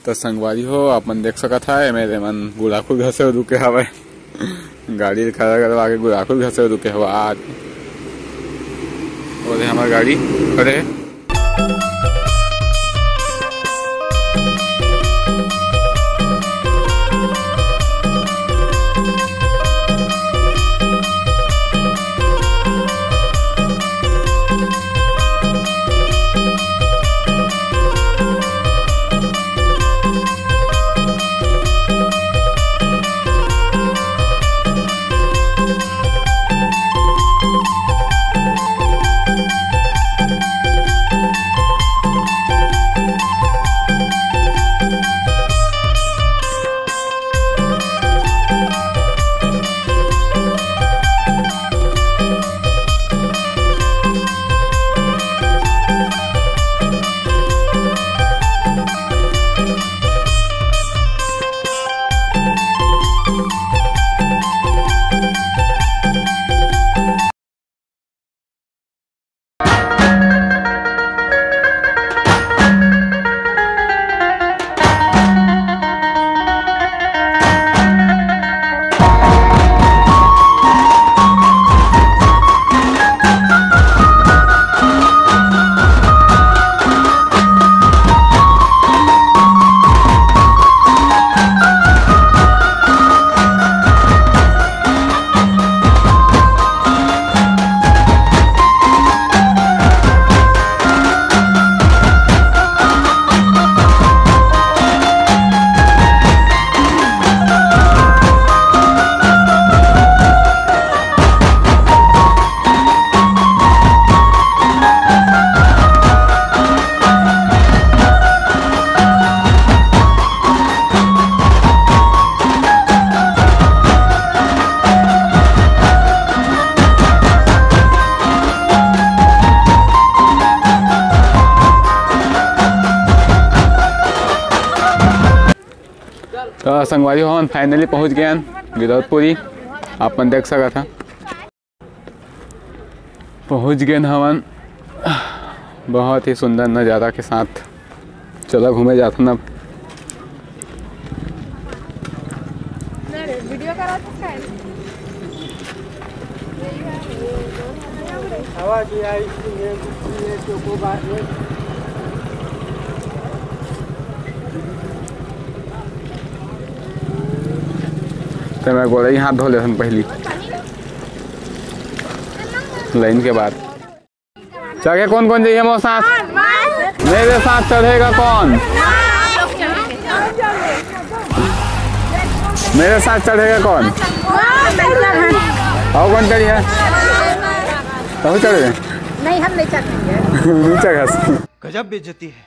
तो संगवारी हो अपन देख सकत है मेरे मन गुड़ाखुर घर से रुके हवे गाड़ी खड़ा करवा के गुड़ाखुर घर से रुके हवा आज और हमारी गाड़ी खड़े है। तो संगवारी हो हम फाइनली पहुंच गए गिरौदपुरी अपन देख सका था पहुंच गए हवन बहुत ही सुंदर नज़ारा के साथ। चलो घूमे जाता ना तो मैं गोले ही हाथ धो लेते पहली लाइन के बाद चढ़े कौन कौन जाइए मेरे साथ? मेरे साथ चढ़ेगा कौन? मेरे साथ चढ़ेगा कौन? और कौन चढ़ी है? तुम चढ़े? नहीं हम नहीं चढ़ेंगे। नीचे गजब बेइज्जती है।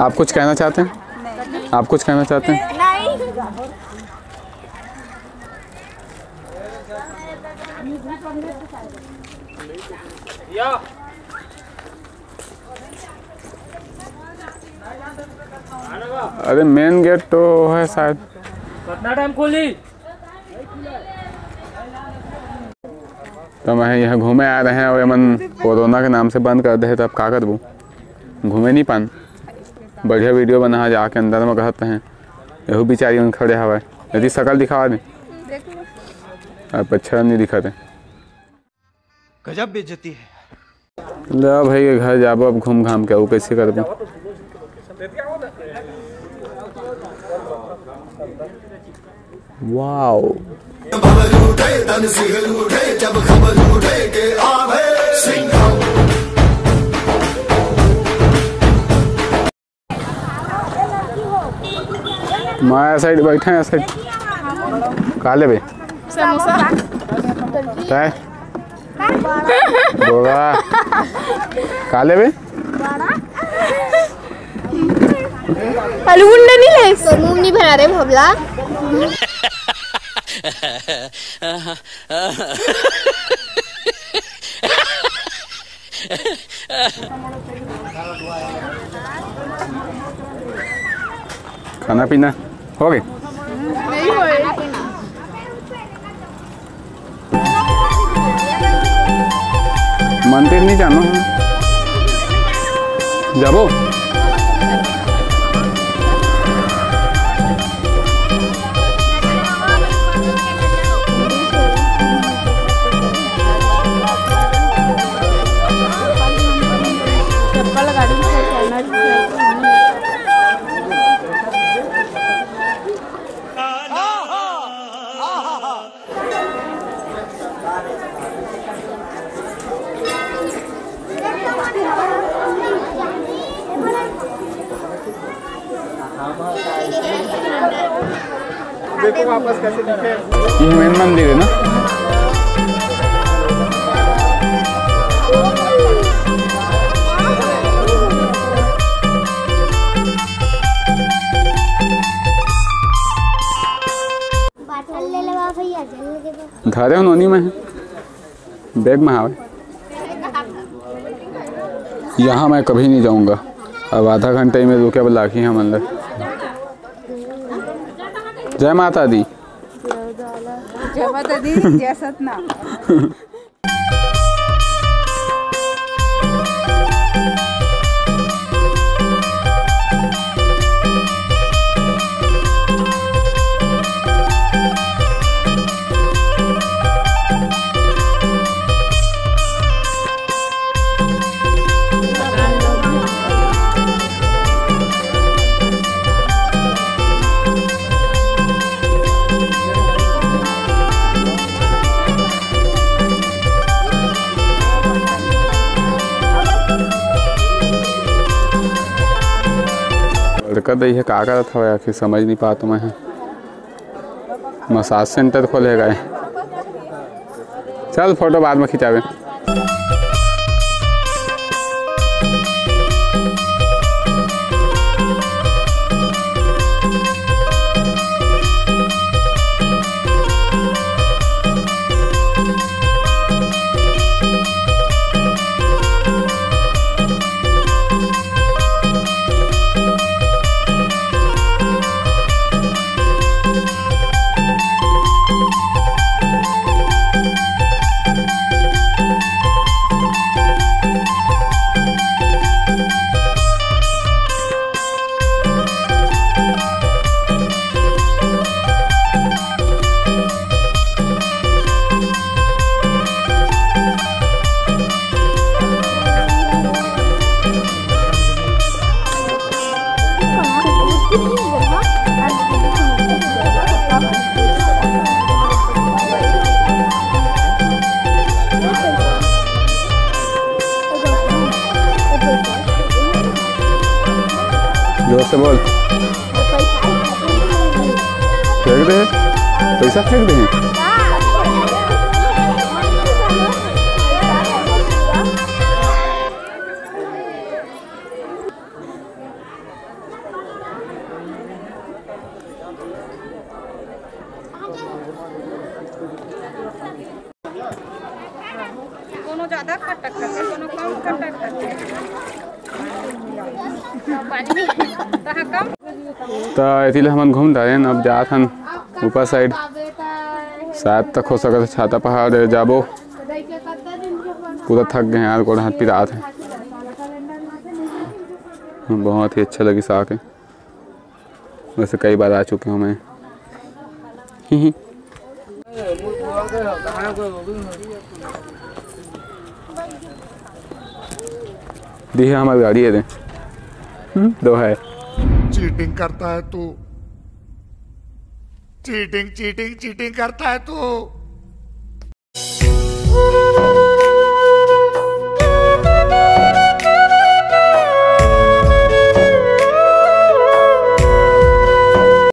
आप कुछ कहना चाहते हैं? आप कुछ कहना चाहते हैं? अरे मेन गेट तो है शायद। कितना टाइम खोली? तो मैं यहाँ घूमे आ रहे हैं और मन कोरोना के नाम से बंद कर दे तब का करबू घूमे नहीं पान। बढ़िया वीडियो बना जाके अंदर में कहते हैं यहू बेचारी खड़े हवा यदि शकल दिखावा दे आप अच्छा नहीं दिखाते। गजब बेइज्जती है। ला भाई के घर जाबो अब घूम घाम के वो कैसे करबो। वाओ माया साइड बैठे हैं साइड काले भाई समोसा तय बोला काले भाई आलू गुंडा नहीं ले तो मुंह नहीं भरा रे भोबला। खाना पीना हो गए? नहीं होए मंदिर नहीं जानो जाबो चप्पल गाड़ी से चलना देखो वापस कैसे दिखे। ये मेन मंदिर है ना? धारे नोनी में है बैग में हावे। यहाँ मैं कभी नहीं जाऊँगा। अब आधा घंटे में रुके अब लाखी हम अंदर। जय माता दी। जय माता दी जय सतना। लड़का दही है का करत हवे आखिर समझ नहीं पाता मैं। मसाज सेंटर खोलेगा। चल फोटो बाद में खिंचावे। जोर से बोल। फेंक दे पैसा फेंक दे। दोनों ज्यादा खट्टा करते दोनों कम खट्टा करते तो इसलिए हम घूम रहे हैं। अब जात हन ऊपर साइड शायद तक हो सके छाता पहाड़ जाबो। पूरा थक गए यार, गोड़ हाथ पिरात है। बहुत ही अच्छा लगी साक है। वैसे कई बार आ चुके हूँ मैं। दी है हमारी गाड़ी है दे दो है। चीटिंग करता है तू, चीटिंग चीटिंग चीटिंग करता है तू।